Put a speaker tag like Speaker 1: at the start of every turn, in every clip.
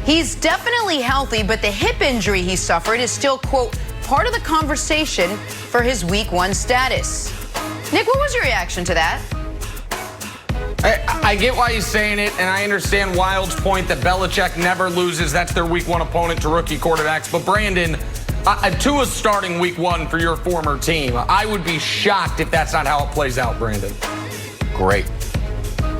Speaker 1: He's definitely healthy, but the hip injury he suffered is still, quote, part of the conversation for his Week 1 status. Nick, what was your reaction to that?
Speaker 2: I get why he's saying it, and I understand Wild's point that Belichick never loses. That's their Week 1 opponent to rookie quarterbacks. But Brandon, Tua's starting Week 1 for your former team. I would be shocked if that's not how it plays out, Brandon.
Speaker 3: Great.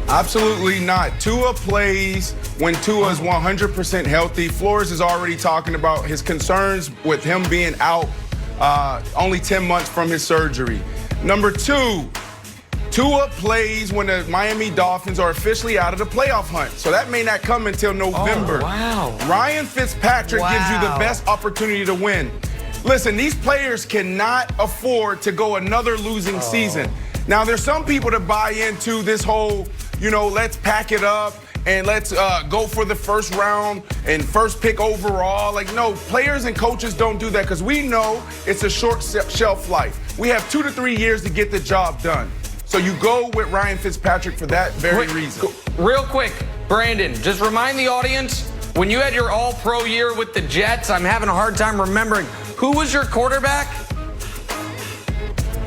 Speaker 4: Absolutely not. Tua plays when Tua is 100% healthy. Flores is already talking about his concerns with him being out only 10 months from his surgery. Number 2, Tua plays when the Miami Dolphins are officially out of the playoff hunt. So that may not come until November.
Speaker 2: Oh, wow.
Speaker 4: Ryan Fitzpatrick gives you the best opportunity to win. Listen, these players cannot afford to go another losing season. Now, there's some people that buy into this whole, let's pack it up and let's go for the first round and first pick overall. Like, no, players and coaches don't do that because we know it's a short shelf life. We have 2 to 3 years to get the job done. So you go with Ryan Fitzpatrick for that very reason.
Speaker 2: Real quick, Brandon, just remind the audience, when you had your all-pro year with the Jets, I'm having a hard time remembering, who was your quarterback?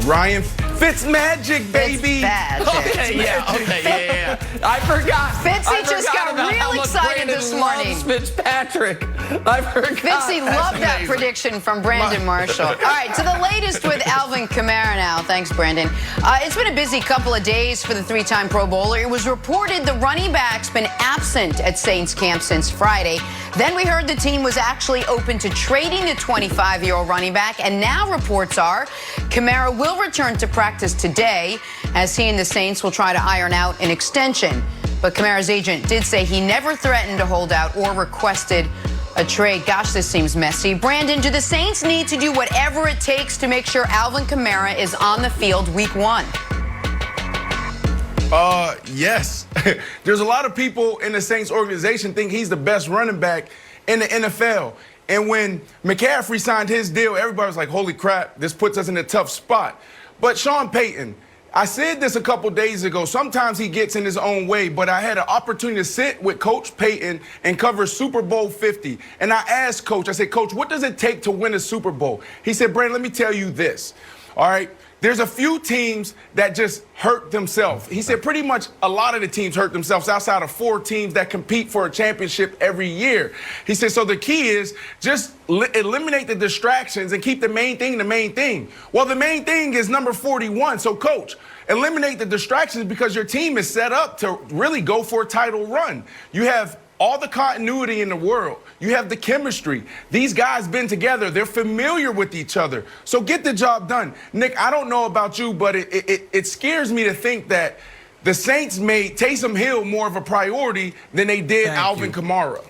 Speaker 4: Ryan Fitzmagic, baby.
Speaker 1: Fitzmagic.
Speaker 2: Yeah. I forgot.
Speaker 1: Fitzy just got real excited this morning.
Speaker 2: Fitzpatrick. I forgot.
Speaker 1: Fitzy loved that prediction from Brandon Marshall. All right, to the latest with Alvin Kamara now. Thanks, Brandon. It's been a busy couple of days for the 3-time Pro Bowler. It was reported the running back's been absent at Saints camp since Friday. Then we heard the team was actually open to trading the 25-year-old running back, and now reports are Kamara will return to practice today as he and the Saints will try to iron out an extension. But Kamara's agent did say he never threatened to hold out or requested a trade. Gosh, this seems messy. Brandon, do the Saints need to do whatever it takes to make sure Alvin Kamara is on the field Week 1?
Speaker 4: Yes. There's a lot of people in the Saints organization think he's the best running back in the NFL. And when McCaffrey signed his deal, everybody was like, holy crap, this puts us in a tough spot. But Sean Payton, I said this a couple days ago, sometimes he gets in his own way, but I had an opportunity to sit with Coach Payton and cover Super Bowl 50. And I asked Coach, I said, Coach, what does it take to win a Super Bowl? He said, Brandon, let me tell you this, all right? There's a few teams that just hurt themselves. He said pretty much a lot of the teams hurt themselves outside of 4 teams that compete for a championship every year. He said, so the key is just eliminate the distractions and keep the main thing the main thing. Well, the main thing is number 41. So, Coach, eliminate the distractions because your team is set up to really go for a title run. You have all the continuity in the world. You have the chemistry. These guys been together. They're familiar with each other. So get the job done. Nick, I don't know about you, but it scares me to think that the Saints made Taysom Hill more of a priority than they did Alvin Kamara.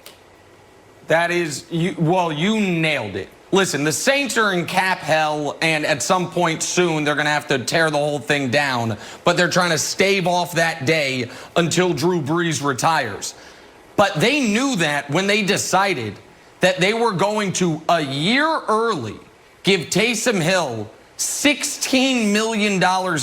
Speaker 2: That is, you nailed it. Listen, the Saints are in cap hell, and at some point soon, they're going to have to tear the whole thing down. But they're trying to stave off that day until Drew Brees retires. But they knew that when they decided that they were going to, a year early, give Taysom Hill $16 million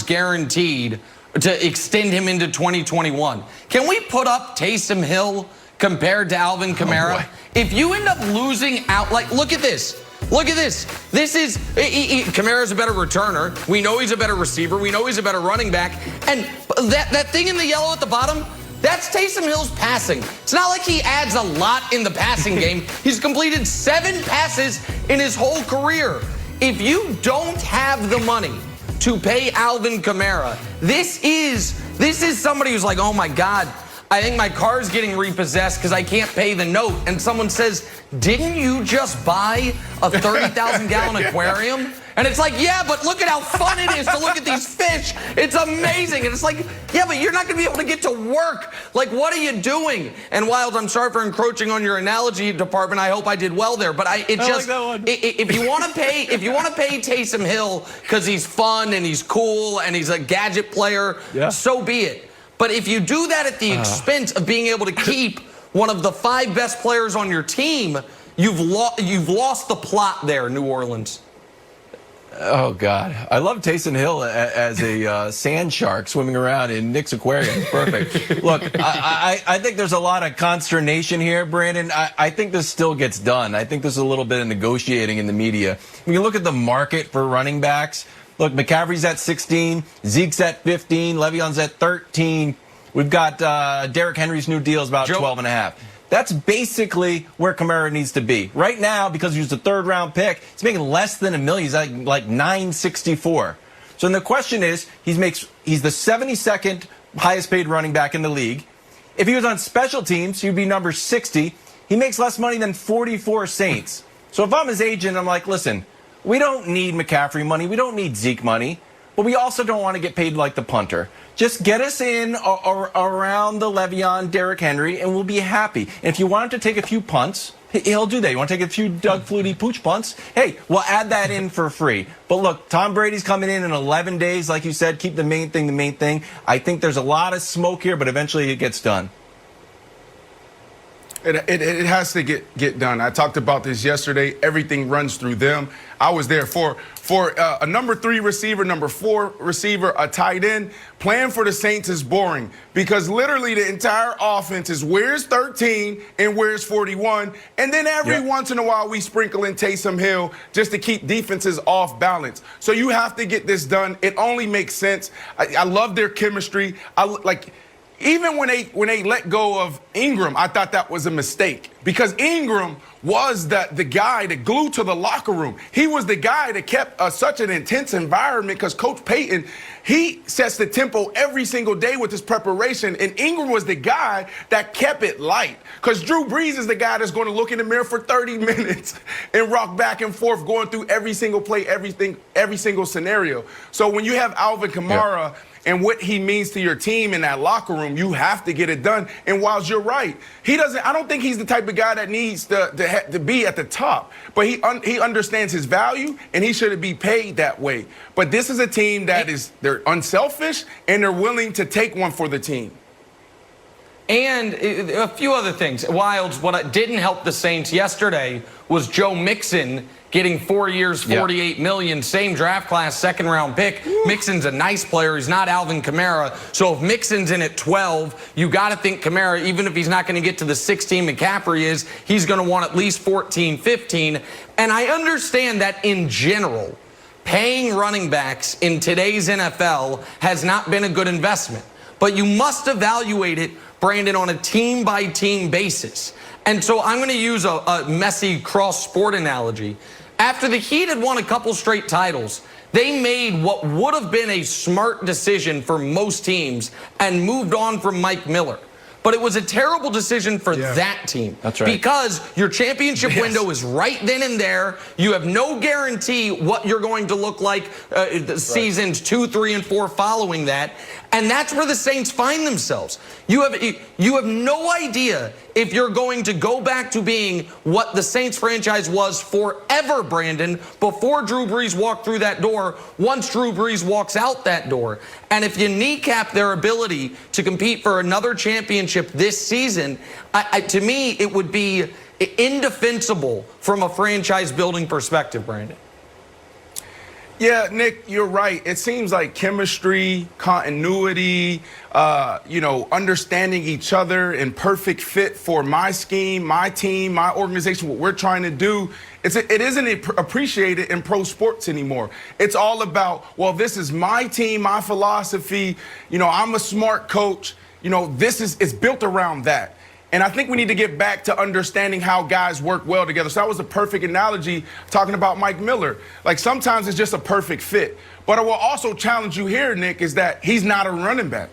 Speaker 2: guaranteed to extend him into 2021. Can we put up Taysom Hill compared to Alvin Kamara? If you end up losing out, like, look at this. Look at this. This is, Kamara's a better returner. We know he's a better receiver. We know he's a better running back. And that thing in the yellow at the bottom, that's Taysom Hill's passing. It's not like he adds a lot in the passing game. He's completed 7 passes in his whole career. If you don't have the money to pay Alvin Kamara, this is somebody who's like, oh my God, I think my car's getting repossessed because I can't pay the note. And someone says, didn't you just buy a 30,000-gallon aquarium? And it's like, yeah, but look at how fun it is to look at these fish. It's amazing. And it's like, yeah, but you're not going to be able to get to work. Like, what are you doing? And Wild, I'm sorry for encroaching on your analogy department. I hope I did well there. But I like that one. If you want to pay Taysom Hill because he's fun and he's cool and he's a gadget player, so be it. But if you do that at the expense of being able to keep one of the 5 best players on your team, you've lost the plot there, New Orleans.
Speaker 3: Oh, God. I love Taysom Hill as a sand shark swimming around in Nick's aquarium. It's perfect. Look, I think there's a lot of consternation here, Brandon. I think this still gets done. I think there's a little bit of negotiating in the media. When you look at the market for running backs, look, McCaffrey's at 16, Zeke's at 15, Le'Veon's at 13. We've got Derrick Henry's new deal is about 12.5. That's basically where Kamara needs to be. Right now, because he was a third-round pick, he's making less than $1 million. He's like $964. So then the question is, he's the 72nd highest-paid running back in the league. If he was on special teams, he'd be number 60. He makes less money than 44 Saints. So if I'm his agent, I'm like, listen, we don't need McCaffrey money. We don't need Zeke money. But we also don't want to get paid like the punter. Just get us in around the Le'Veon, Derrick Henry, and we'll be happy. And if you want him to take a few punts, he'll do that. You want to take a few Doug Flutie pooch punts? Hey, we'll add that in for free. But look, Tom Brady's coming in 11 days, like you said. Keep the main thing the main thing. I think there's a lot of smoke here, but eventually it gets done.
Speaker 4: It has to get done. I talked about this yesterday. Everything runs through them. I was there for a number 3 receiver, number 4 receiver, a tight end. Playing for the Saints is boring because literally the entire offense is where's 13 and where's 41. And then every once in a while we sprinkle in Taysom Hill just to keep defenses off balance. So you have to get this done. It only makes sense. I love their chemistry. Even when they let go of Ingram, I thought that was a mistake because Ingram was the guy, the glue to the locker room. He was the guy that kept such an intense environment because Coach Payton, he sets the tempo every single day with his preparation, and Ingram was the guy that kept it light because Drew Brees is the guy that's going to look in the mirror for 30 minutes and rock back and forth going through every single play, every single scenario. So when you have Alvin Kamara and what he means to your team in that locker room, you have to get it done. And whilst you're right, I don't think he's the type of guy that needs to be at the top. But he understands his value, and he should be paid that way. But this is a team they're unselfish, and they're willing to take one for the team.
Speaker 2: And a few other things. Wilds, what didn't help the Saints yesterday was Joe Mixon getting 4 years, $48 million, same draft class, second-round pick. Mixon's a nice player. He's not Alvin Kamara. So if Mixon's in at 12, you got to think Kamara, even if he's not going to get to the 16 McCaffrey is, he's going to want at least 14, 15. And I understand that in general, paying running backs in today's NFL has not been a good investment. But you must evaluate it, Brandon, on a team-by-team basis. And so I'm going to use a messy cross-sport analogy. After the Heat had won a couple straight titles, they made what would have been a smart decision for most teams and moved on from Mike Miller. But it was a terrible decision for that team.
Speaker 3: That's right.
Speaker 2: Because your championship window is right then and there. You have no guarantee what you're going to look like the seasons 2, 3, and 4 following that. And that's where the Saints find themselves. You have no idea if you're going to go back to being what the Saints franchise was forever, Brandon, before Drew Brees walked through that door, once Drew Brees walks out that door. And if you kneecap their ability to compete for another championship this season, to me, it would be indefensible from a franchise building perspective, Brandon.
Speaker 4: Yeah, Nick, you're right. It seems like chemistry, continuity, understanding each other and perfect fit for my scheme, my team, my organization, what we're trying to do. It isn't appreciated in pro sports anymore. It's all about, well, this is my team, my philosophy. I'm a smart coach. It's built around that. And I think we need to get back to understanding how guys work well together. So that was a perfect analogy talking about Mike Miller. Like sometimes it's just a perfect fit. But I will also challenge you here, Nick, is that he's not a running back.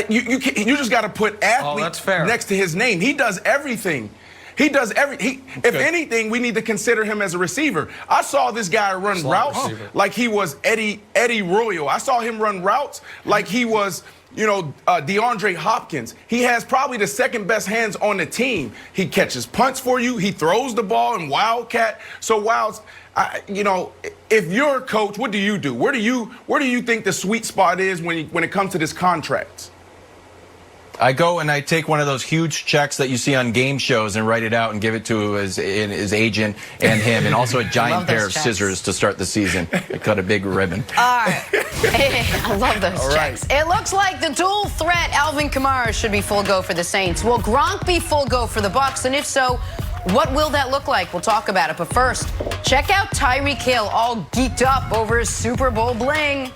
Speaker 4: You just got to put athlete next to his name. He does everything. He does everything. If anything, we need to consider him as a receiver. I saw this guy run routes like he was Eddie Royal. I saw him run routes like he was DeAndre Hopkins. He has probably the second best hands on the team. He catches punts for you. He throws the ball in Wildcat. So Wilds, if you're a coach, what do you do? Where do you think the sweet spot is when it comes to this contract?
Speaker 3: I go and I take one of those huge checks that you see on game shows and write it out and give it to his agent and him, and also a giant pair of scissors to start the season. I cut a big ribbon.
Speaker 1: All right. I love those checks. It looks like the dual threat Alvin Kamara should be full go for the Saints. Will Gronk be full go for the Bucs? And if so, what will that look like? We'll talk about it. But first, check out Tyreek Hill all geeked up over his Super Bowl bling.